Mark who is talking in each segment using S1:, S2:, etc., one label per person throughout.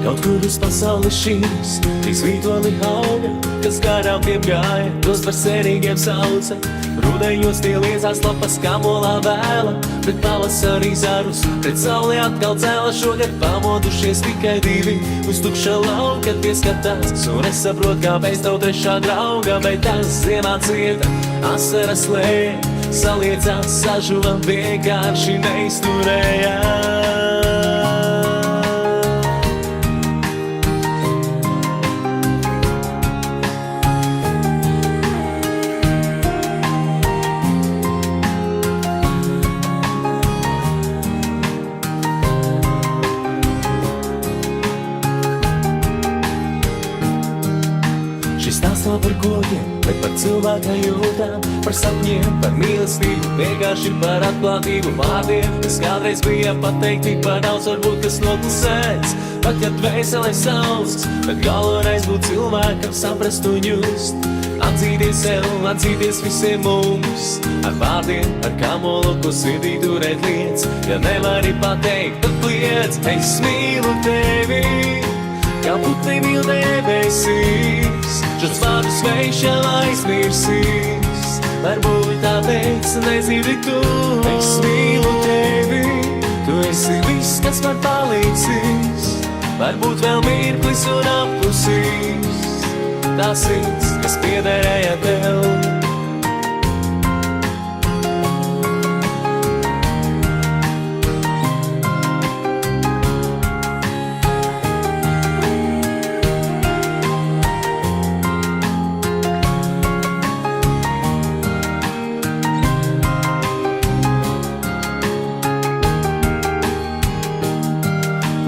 S1: Kaut kur uz pasaules šīs, trīs vītoli auga, kas garām tiem gāja, tos par sērīgiem sauca. Rudējos tie liezās lapas kā molā vēla, pret pavasarī zarus, pret sauli atkal cēla. Šogad pamodušies tikai divi, uz tukša lauka pieskatās, un nesaprot, kāpēc tev trešā drauga, bet tas ziemā cieta, asaras lēja, saliecās sažuva, vienkārši neizturēja. Šis stāsts nav par godiem, bet par cilvēka jūtām, par sapņiem, par mīlestību, vienkārši par atklātību vārdiem, kas kādreiz bija pateikti par daudz, varbūt kas noklusēts, pat kad dvēselē sausts, bet galvenais būt cilvēkam saprast un just, atzīties sev, atzīties visiem mums, ar vārdiem, ar kamolu, ko sirdī turēt liec, ja nevari pateikt, tad kliedz, es mīlu tevi, kā putni mīl debesīs, šos vārdus vējš jau aizmirsīs, varbūt tāpēc nedzirdi tu. Es mīlu tevi, tu esi viss, kas man palīdzīs, varbūt vēl mirklis un apklusīs, tas sirds, kas piederēja tev.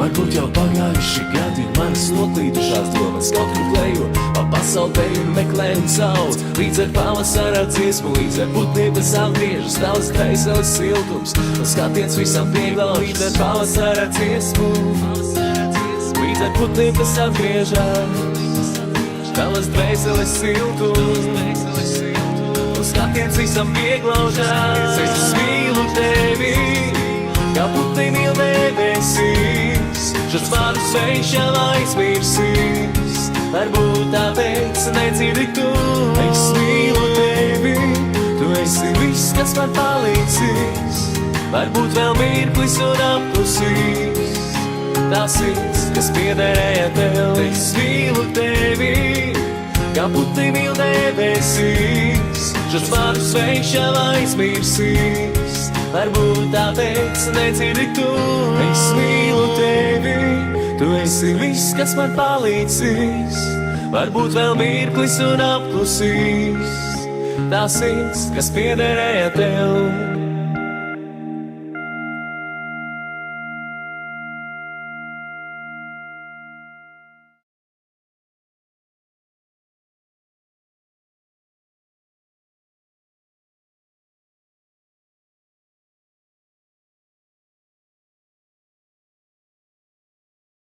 S1: Varbūt jau pagājuši gadi, manas noklīdušās domas kaut kur klejo, pa pasaulē un meklē un sauc, līdz ar pavasara dziesmu, līdz ar putniem, kas atgriežas, tavas dvēseles siltums, un skatiens visam viegla, līdz ar pavasara dziesmu, līdz ar putniem, kas atgriežas, tavas dvēseles siltums, un skatiens visam vieglaužās. Es mīlu tevi, kā putni mīl debesīs, šos vārdus vējš jau aizmirsīs, varbūt tāpēc nedzirdi tu. Es mīlu tevi, tu esi viss, kas man palīdzīs, varbūt vēl mirklis un apklusīs, tas sirds, kas piederēja tev. Es mīlu tevi, kā putni mīl debesīs, šos vārdus vējš jau aizmirsīs, varbūt tāpēc nedzirdi tu. Es mīlu tevi, tu esi viss, kas man palīdzīs, varbūt vēl mirklis un apklusīs, tas sirds, kas piederēja tev.